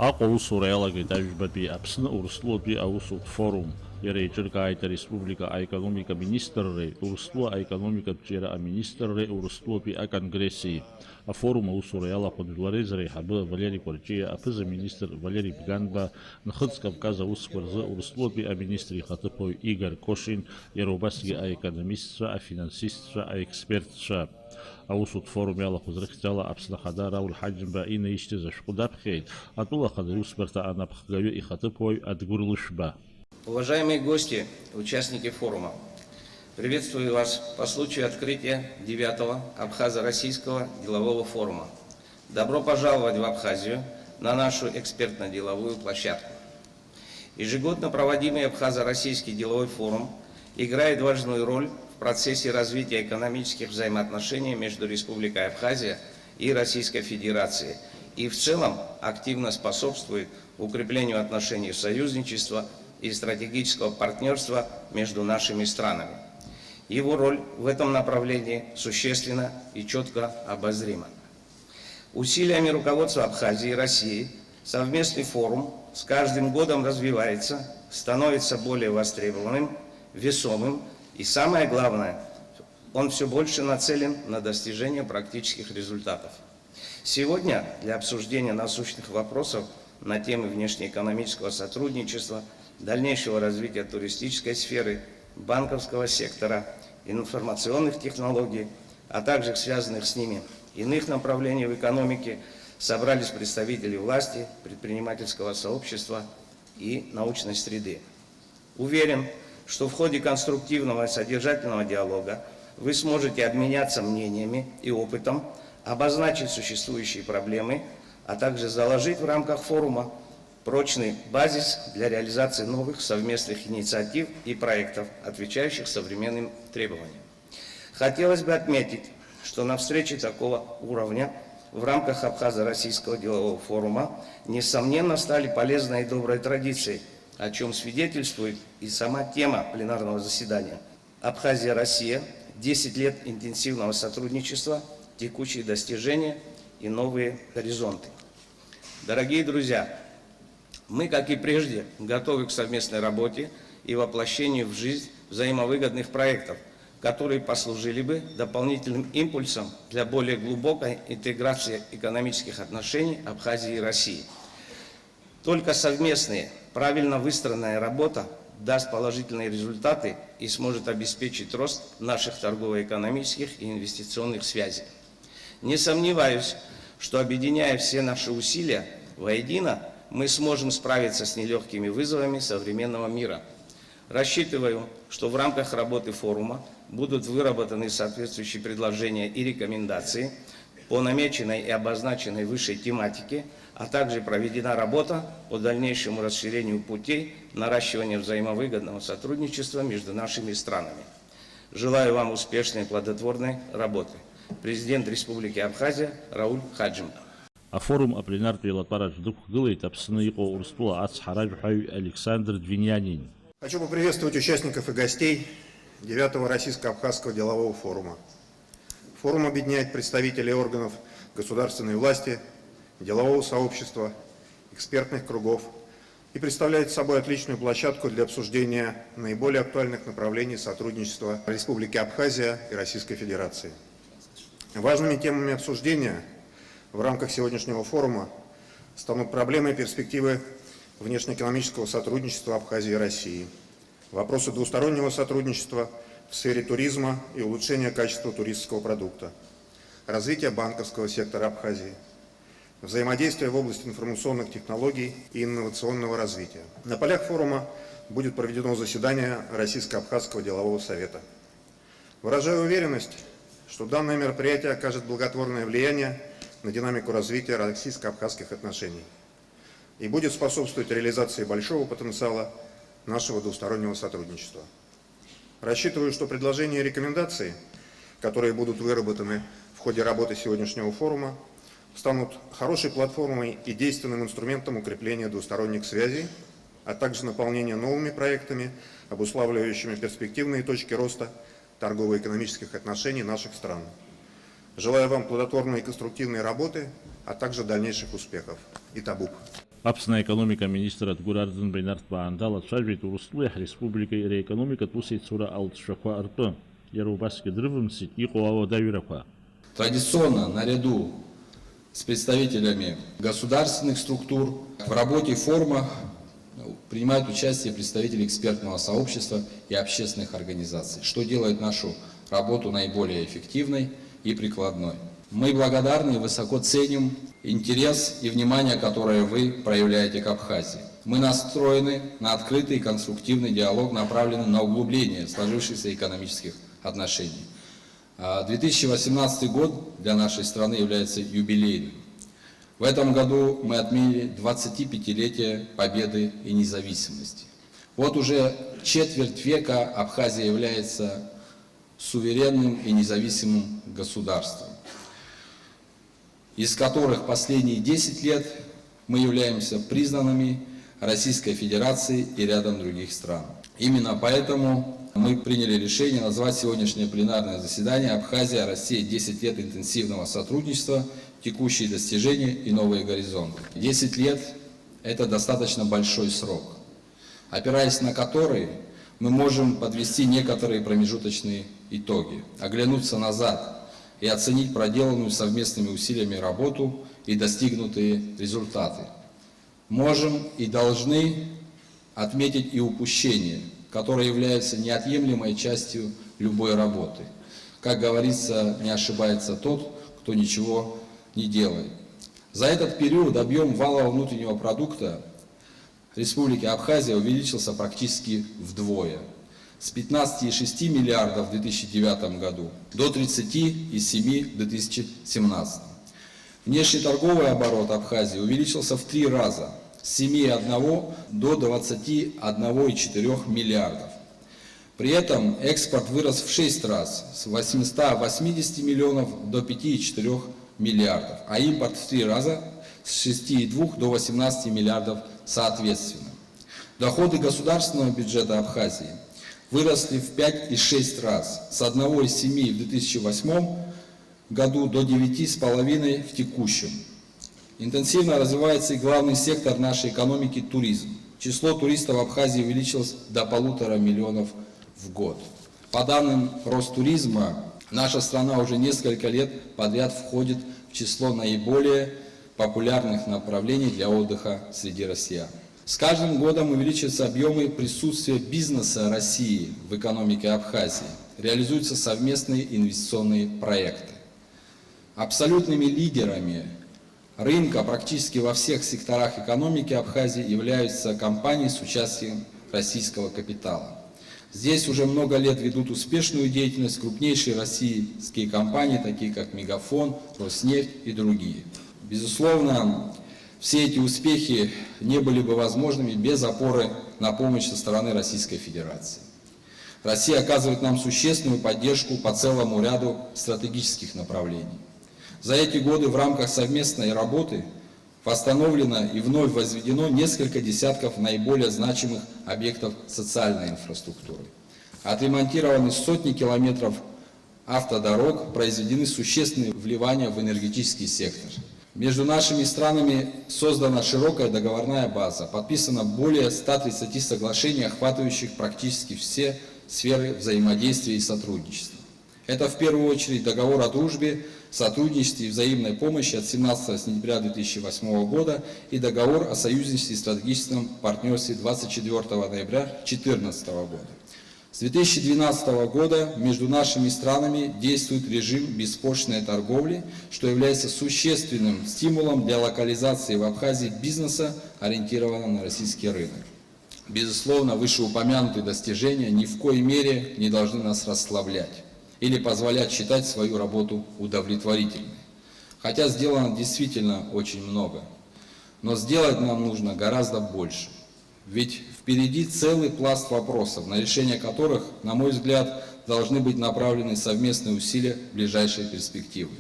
Aqulsuraela Getajubabi Absna Urslubi Ausut Forum Yerejirgaita Respublika Ekonomika Ministerre Urslu Ekonomika Pjera Ministerre Urslubi a Конгресси. А форум Уссураела Подвиларезре Хаба Валерий Порчия, а пыза министр Валерий Бганба, Нахыц Кавказа Ускварза Урслуби а министре Хатыпой Игорь Кошин, Ерубаски а экономистша, а финансистша, а экспертша. Аусут форум яла хузрахтяла абснахада Рауль Хаджимба и наиште за шкудабхейт, а тула хадрюс берта анапхгаю и Хатыпой от Гурлышба. Уважаемые гости, участники форума, приветствую вас по случаю открытия 9-го Абхазо-Российского делового форума. Добро пожаловать в Абхазию на нашу экспертно-деловую площадку. Ежегодно проводимый Абхазо-Российский деловой форум играет важную роль в процессе развития экономических взаимоотношений между Республикой Абхазия и Российской Федерацией и в целом активно способствует укреплению отношений союзничества и стратегического партнерства между нашими странами. Его роль в этом направлении существенна и четко обозрима. Усилиями руководства Абхазии и России совместный форум с каждым годом развивается, становится более востребованным, весомым и, самое главное, он все больше нацелен на достижение практических результатов. Сегодня для обсуждения насущных вопросов на темы внешнеэкономического сотрудничества, дальнейшего развития туристической сферы, банковского сектора, информационных технологий, а также связанных с ними иных направлений в экономике, собрались представители власти, предпринимательского сообщества и научной среды. Уверен, что в ходе конструктивного и содержательного диалога вы сможете обменяться мнениями и опытом, обозначить существующие проблемы, а также заложить в рамках форума прочный базис для реализации новых совместных инициатив и проектов, отвечающих современным требованиям. Хотелось бы отметить, что на встрече такого уровня в рамках Абхазо-Российского делового форума несомненно стали полезной и доброй традицией, о чем свидетельствует и сама тема пленарного заседания. Абхазия-Россия, 10 лет интенсивного сотрудничества, текущие достижения и новые горизонты. Дорогие друзья, мы, как и прежде, готовы к совместной работе и воплощению в жизнь взаимовыгодных проектов, которые послужили бы дополнительным импульсом для более глубокой интеграции экономических отношений Абхазии и России. Только совместная, правильно выстроенная работа даст положительные результаты и сможет обеспечить рост наших торгово-экономических и инвестиционных связей. Не сомневаюсь, что, объединяя все наши усилия воедино, мы сможем справиться с нелегкими вызовами современного мира. Рассчитываю, что в рамках работы форума будут выработаны соответствующие предложения и рекомендации по намеченной и обозначенной выше тематике, а также проведена работа по дальнейшему расширению путей наращивания взаимовыгодного сотрудничества между нашими странами. Желаю вам успешной и плодотворной работы. Президент Республики Абхазия Рауль Хаджимба. А форум о пленарке Латпараж Дух Гылайт Абсныйко Урстула Ацхараджхай Александр Двинянин. Хочу поприветствовать участников и гостей 9-го Российско-Абхазского делового форума. Форум объединяет представителей органов государственной власти, делового сообщества, экспертных кругов и представляет собой отличную площадку для обсуждения наиболее актуальных направлений сотрудничества Республики Абхазия и Российской Федерации. Важными темами обсуждения в рамках сегодняшнего форума станут проблемы и перспективы внешнеэкономического сотрудничества Абхазии и России, вопросы двустороннего сотрудничества в сфере туризма и улучшения качества туристического продукта, развитие банковского сектора Абхазии, взаимодействие в области информационных технологий и инновационного развития. На полях форума будет проведено заседание Российско-Абхазского делового совета. Выражаю уверенность, что данное мероприятие окажет благотворное влияние на динамику развития российско-абхазских отношений и будет способствовать реализации большого потенциала нашего двустороннего сотрудничества. Рассчитываю, что предложения и рекомендации, которые будут выработаны в ходе работы сегодняшнего форума, станут хорошей платформой и действенным инструментом укрепления двусторонних связей, а также наполнения новыми проектами, обуславливающими перспективные точки роста торгово-экономических отношений наших стран. Желаю вам плодотворной и конструктивной работы, а также дальнейших успехов. И табук. Апсна экономика министра Гурардын Бейнарт Баандала Царвит Урслуя Республика и экономика Тусит Сура Алтшаква Арпы. Ярубаски Дрывымсит и Куава Давираква. Традиционно, наряду с представителями государственных структур, в работе форума принимают участие представители экспертного сообщества и общественных организаций, что делает нашу работу наиболее эффективной и прикладной. Мы благодарны и высоко ценим интерес и внимание, которое вы проявляете к Абхазии. Мы настроены на открытый и конструктивный диалог, направленный на углубление сложившихся экономических отношений. 2018 год для нашей страны является юбилейным. В этом году мы отметили 25-летие Победы и независимости. Вот уже четверть века Абхазия является суверенным и независимым государством, из которых последние 10 лет мы являемся признанными Российской Федерацией и рядом других стран. Именно поэтому мы приняли решение назвать сегодняшнее пленарное заседание «Абхазия, Россия. 10 лет интенсивного сотрудничества. Текущие достижения и новые горизонты». 10 лет – это достаточно большой срок, опираясь на который мы можем подвести некоторые промежуточные итоги, оглянуться назад и оценить проделанную совместными усилиями работу и достигнутые результаты. Можем и должны отметить и упущения, которые являются неотъемлемой частью любой работы. Как говорится, не ошибается тот, кто ничего не делает. За этот период объем валового внутреннего продукта Республики Абхазия увеличился практически вдвое. С 15,6 миллиардов в 2009 году до 30,7 в 2017. Внешнеторговый оборот Абхазии увеличился в 3 раза, с 7,1 до 21,4 миллиардов. При этом экспорт вырос в 6 раз, с 880 миллионов до 5,4 миллиардов, а импорт в 3 раза, с 6,2 до 18 миллиардов соответственно. Доходы государственного бюджета Абхазии выросли в 5,6 раз, с 1,7 в 2008 году до 9,5 в текущем. Интенсивно развивается и главный сектор нашей экономики – туризм. Число туристов в Абхазии увеличилось до 1,5 миллиона в год. По данным Ростуризма, наша страна уже несколько лет подряд входит в число наиболее популярных направлений для отдыха среди россиян. С каждым годом увеличиваются объемы присутствия бизнеса России в экономике Абхазии. Реализуются совместные инвестиционные проекты. Абсолютными лидерами рынка практически во всех секторах экономики Абхазии являются компании с участием российского капитала. Здесь уже много лет ведут успешную деятельность крупнейшие российские компании, такие как Мегафон, Роснефть и другие. Безусловно, все эти успехи не были бы возможными без опоры на помощь со стороны Российской Федерации. Россия оказывает нам существенную поддержку по целому ряду стратегических направлений. За эти годы в рамках совместной работы восстановлено и вновь возведено несколько десятков наиболее значимых объектов социальной инфраструктуры. Отремонтированы сотни километров автодорог, произведены существенные вливания в энергетический сектор. Между нашими странами создана широкая договорная база, подписано более 130 соглашений, охватывающих практически все сферы взаимодействия и сотрудничества. Это в первую очередь договор о дружбе, сотрудничестве и взаимной помощи от 17 сентября 2008 года и договор о союзничестве и стратегическом партнерстве 24 ноября 2014 года. С 2012 года между нашими странами действует режим беспошлинной торговли, что является существенным стимулом для локализации в Абхазии бизнеса, ориентированного на российский рынок. Безусловно, вышеупомянутые достижения ни в коей мере не должны нас расслаблять или позволять считать свою работу удовлетворительной. Хотя сделано действительно очень много, но сделать нам нужно гораздо больше. Ведь впереди целый пласт вопросов, на решение которых, на мой взгляд, должны быть направлены совместные усилия ближайшей перспективы.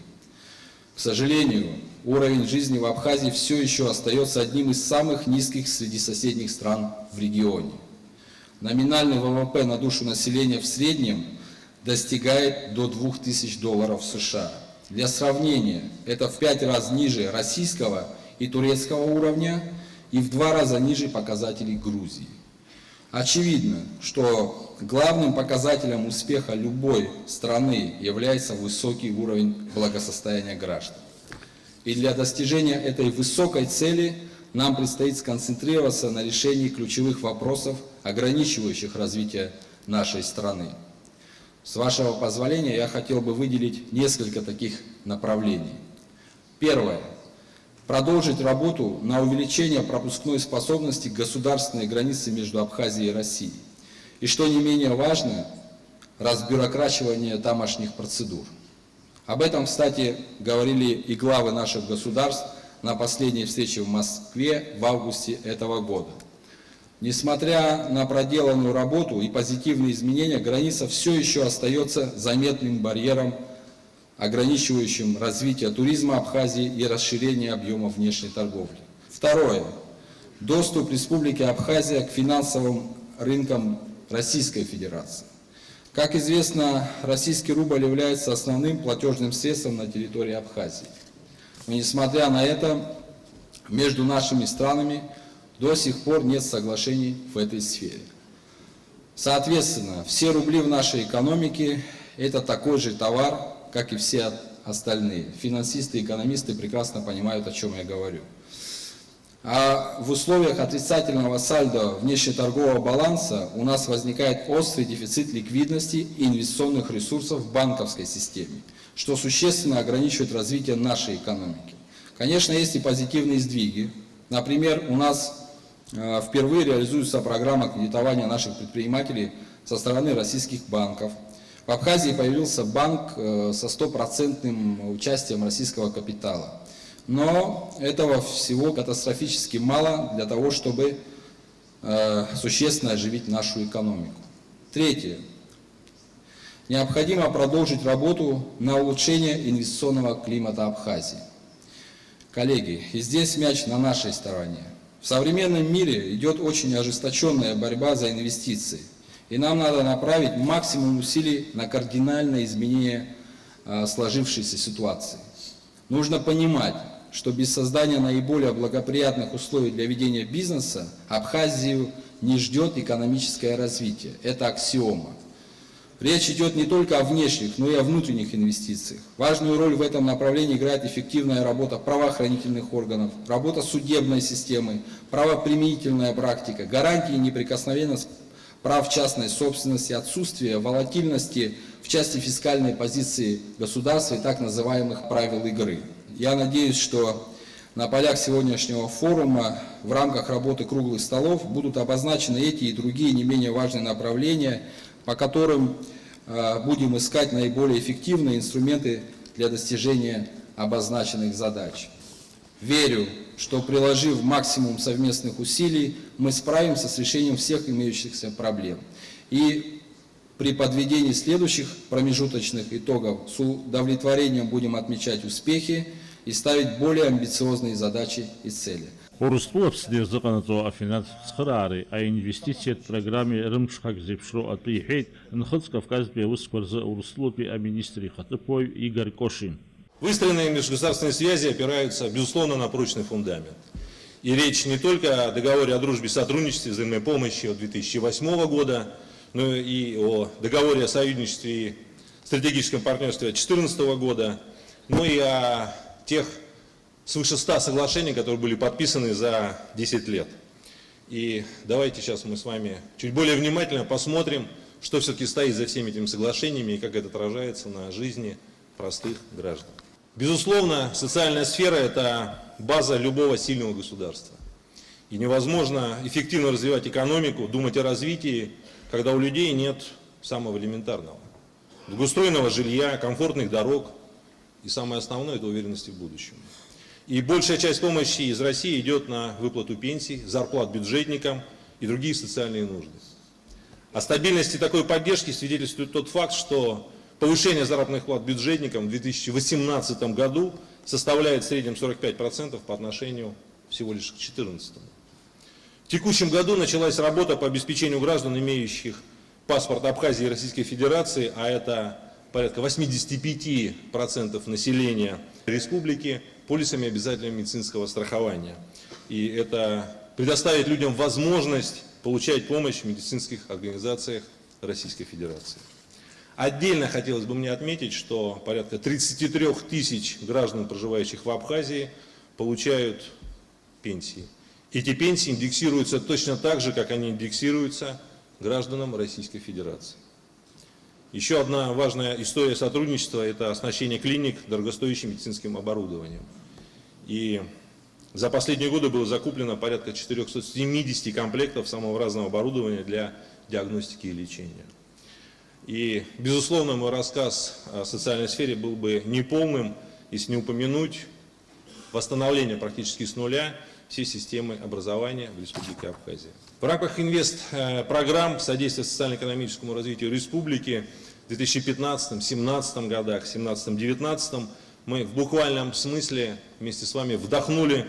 К сожалению, уровень жизни в Абхазии все еще остается одним из самых низких среди соседних стран в регионе. Номинальный ВВП на душу населения в среднем достигает до $2000 США. Для сравнения, это в 5 раз ниже российского и турецкого уровня и в 2 раза ниже показателей Грузии. Очевидно, что главным показателем успеха любой страны является высокий уровень благосостояния граждан. И для достижения этой высокой цели нам предстоит сконцентрироваться на решении ключевых вопросов, ограничивающих развитие нашей страны. С вашего позволения я хотел бы выделить несколько таких направлений. Первое. Продолжить работу на увеличение пропускной способности государственной границы между Абхазией и Россией. И что не менее важно, разбюрокрачивание тамошних процедур. Об этом, кстати, говорили и главы наших государств на последней встрече в Москве в августе этого года. Несмотря на проделанную работу и позитивные изменения, граница все еще остается заметным барьером, ограничивающим развитие туризма Абхазии и расширение объема внешней торговли. Второе. Доступ Республики Абхазия к финансовым рынкам Российской Федерации. Как известно, российский рубль является основным платежным средством на территории Абхазии. Но несмотря на это, между нашими странами до сих пор нет соглашений в этой сфере. Соответственно, все рубли в нашей экономике – это такой же товар, как и все остальные. Финансисты и экономисты прекрасно понимают, о чем я говорю. А в условиях отрицательного сальдо внешнеторгового баланса у нас возникает острый дефицит ликвидности и инвестиционных ресурсов в банковской системе, что существенно ограничивает развитие нашей экономики. Конечно, есть и позитивные сдвиги. Например, у нас впервые реализуется программа кредитования наших предпринимателей со стороны российских банков. В Абхазии появился банк со 100% участием российского капитала. Но этого всего катастрофически мало для того, чтобы существенно оживить нашу экономику. Третье. Необходимо продолжить работу на улучшение инвестиционного климата Абхазии. Коллеги, и здесь мяч на нашей стороне. В современном мире идет очень ожесточенная борьба за инвестиции. И нам надо направить максимум усилий на кардинальное изменение сложившейся ситуации. Нужно понимать, что без создания наиболее благоприятных условий для ведения бизнеса Абхазию не ждет экономическое развитие. Это аксиома. Речь идет не только о внешних, но и о внутренних инвестициях. Важную роль в этом направлении играет эффективная работа правоохранительных органов, работа судебной системы, правоприменительная практика, гарантии неприкосновенности прав частной собственности, отсутствие волатильности в части фискальной позиции государства и так называемых правил игры. Я надеюсь, что на полях сегодняшнего форума в рамках работы круглых столов будут обозначены эти и другие не менее важные направления, по которым будем искать наиболее эффективные инструменты для достижения обозначенных задач. Верю, что приложив максимум совместных усилий, мы справимся с решением всех имеющихся проблем. И при подведении следующих промежуточных итогов с удовлетворением будем отмечать успехи и ставить более амбициозные задачи и цели. Урыстуу сдержанато афинат схрари, а инвестицият программе рымшхак зепшро атыхейт, нхыц Кавказ беускварза урыстулпи а министре Хатыпой Игорь Кошин. Выстроенные межгосударственные связи опираются, безусловно, на прочный фундамент. И речь не только о договоре о дружбе и сотрудничестве, взаимной помощи от 2008 года, но и о договоре о союзничестве и стратегическом партнерстве от 2014 года, но и о тех свыше 100 соглашений, которые были подписаны за 10 лет. И давайте сейчас мы с вами чуть более внимательно посмотрим, что все-таки стоит за всеми этими соглашениями и как это отражается на жизни простых граждан. Безусловно, социальная сфера – это база любого сильного государства. И невозможно эффективно развивать экономику, думать о развитии, когда у людей нет самого элементарного. Благоустроенного жилья, комфортных дорог и самое основное – это уверенности в будущем. И большая часть помощи из России идет на выплату пенсий, зарплат бюджетникам и другие социальные нужды. О стабильности такой поддержки свидетельствует тот факт, что повышение заработных плат бюджетникам в 2018 году составляет в среднем 45% по отношению всего лишь к 2014. В текущем году началась работа по обеспечению граждан, имеющих паспорт Абхазии и Российской Федерации, а это порядка 85% населения республики полисами обязательного медицинского страхования. И это предоставит людям возможность получать помощь в медицинских организациях Российской Федерации. Отдельно хотелось бы мне отметить, что порядка 33 тысяч граждан, проживающих в Абхазии, получают пенсии. Эти пенсии индексируются точно так же, как они индексируются гражданам Российской Федерации. Еще одна важная история сотрудничества – это оснащение клиник дорогостоящим медицинским оборудованием. И за последние годы было закуплено порядка 470 комплектов самого разного оборудования для диагностики и лечения. И, безусловно, мой рассказ о социальной сфере был бы неполным, если не упомянуть восстановление практически с нуля всей системы образования в Республике Абхазия. В рамках инвест-программ содействия социально-экономическому развитию республики в 2015-2017 годах, 2017-2019 мы в буквальном смысле вместе с вами вдохнули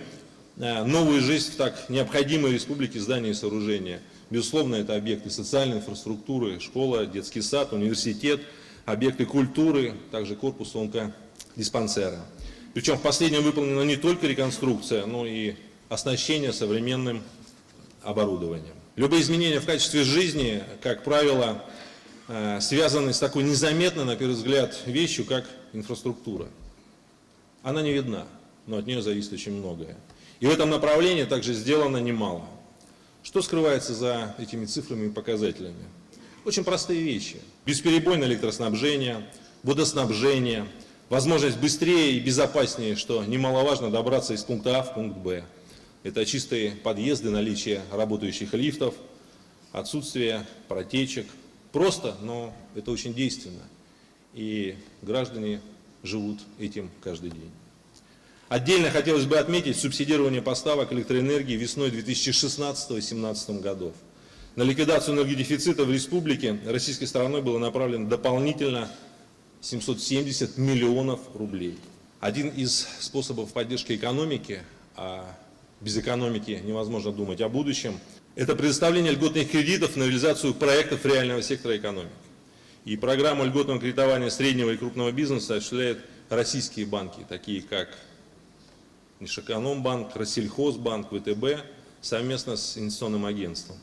новую жизнь в так необходимой республике здания и сооружения. Безусловно, это объекты социальной инфраструктуры, школа, детский сад, университет, объекты культуры, также корпус онкодиспансера. Причем в последнем выполнена не только реконструкция, но и оснащение современным оборудованием. Любые изменения в качестве жизни, как правило, связаны с такой незаметной, на первый взгляд, вещью, как инфраструктура. Она не видна, но от нее зависит очень многое. И в этом направлении также сделано немало. Что скрывается за этими цифрами и показателями? Очень простые вещи. Бесперебойное электроснабжение, водоснабжение, возможность быстрее и безопаснее, что немаловажно, добраться из пункта А в пункт Б. Это чистые подъезды, наличие работающих лифтов, отсутствие протечек. Просто, но это очень действенно. И граждане живут этим каждый день. Отдельно хотелось бы отметить субсидирование поставок электроэнергии весной 2016-2017 годов. На ликвидацию энергодефицита в республике российской стороной было направлено дополнительно 770 миллионов рублей. Один из способов поддержки экономики, а без экономики невозможно думать о будущем, это предоставление льготных кредитов на реализацию проектов реального сектора экономики. И программу льготного кредитования среднего и крупного бизнеса осуществляют российские банки, такие как Нишэкономбанк, Россельхозбанк, ВТБ, совместно с инвестиционным агентством.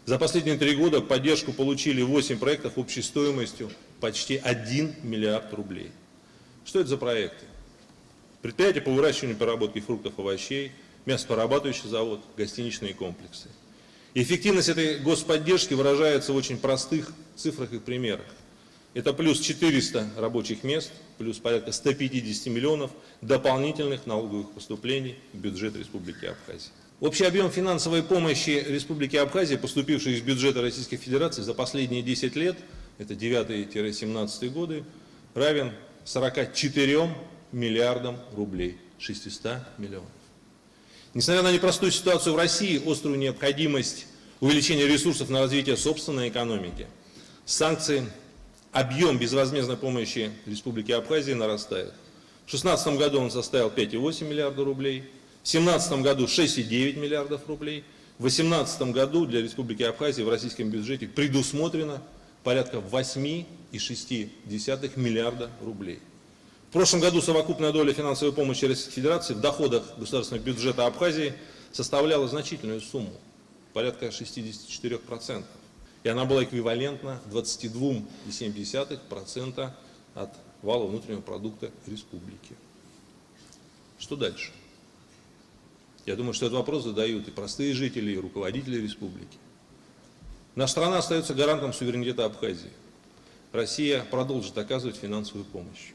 За последние 3 года поддержку получили 8 проектов общей стоимостью почти 1 миллиард рублей. Что это за проекты? Предприятия по выращиванию и переработке фруктов и овощей, мясоперерабатывающий завод, гостиничные комплексы. Эффективность этой господдержки выражается в очень простых цифрах и примерах. Это плюс 400 рабочих мест, плюс порядка 150 миллионов дополнительных налоговых поступлений в бюджет Республики Абхазия. Общий объем финансовой помощи Республике Абхазия, поступившей из бюджета Российской Федерации за последние 10 лет, это 9-17 годы, равен 44 миллиардам рублей, 600 миллионов. Несмотря на непростую ситуацию в России, острую необходимость увеличения ресурсов на развитие собственной экономики, санкции, объем безвозмездной помощи Республике Абхазии нарастает. В 2016 году он составил 5,8 миллиарда рублей, в 2017 году 6,9 миллиардов рублей, в 2018 году для Республики Абхазия в российском бюджете предусмотрено порядка 8,6 миллиарда рублей. В прошлом году совокупная доля финансовой помощи Российской Федерации в доходах государственного бюджета Абхазии составляла значительную сумму, порядка 64%. И она была эквивалентна 22,7% от валового внутреннего продукта республики. Что дальше? Я думаю, что этот вопрос задают и простые жители, и руководители республики. Наша страна остается гарантом суверенитета Абхазии. Россия продолжит оказывать финансовую помощь.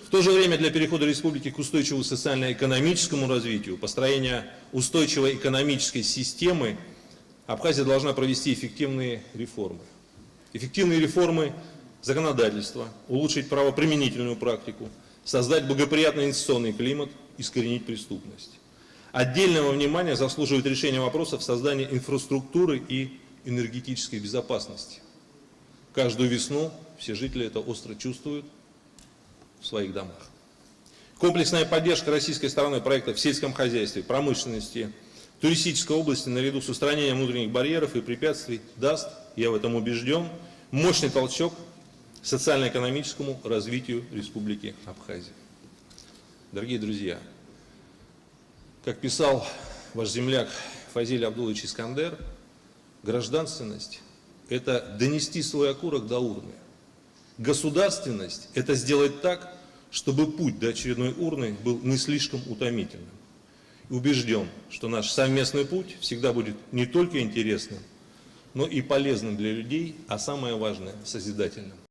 В то же время для перехода республики к устойчивому социально-экономическому развитию, построения устойчивой экономической системы, Абхазия должна провести эффективные реформы. Эффективные реформы законодательства, улучшить правоприменительную практику, создать благоприятный инвестиционный климат, искоренить преступность. Отдельного внимания заслуживает решение вопросов создания инфраструктуры и энергетической безопасности. Каждую весну все жители это остро чувствуют в своих домах. Комплексная поддержка российской стороны проектов в сельском хозяйстве, промышленности, туристической области наряду с устранением внутренних барьеров и препятствий даст, я в этом убежден, мощный толчок социально-экономическому развитию Республики Абхазия. Дорогие друзья, как писал ваш земляк Фазиль Абдулович Искандер, гражданственность – это донести свой окурок до урны. Государственность – это сделать так, чтобы путь до очередной урны был не слишком утомительным. И убежден, что наш совместный путь всегда будет не только интересным, но и полезным для людей, а самое важное – созидательным.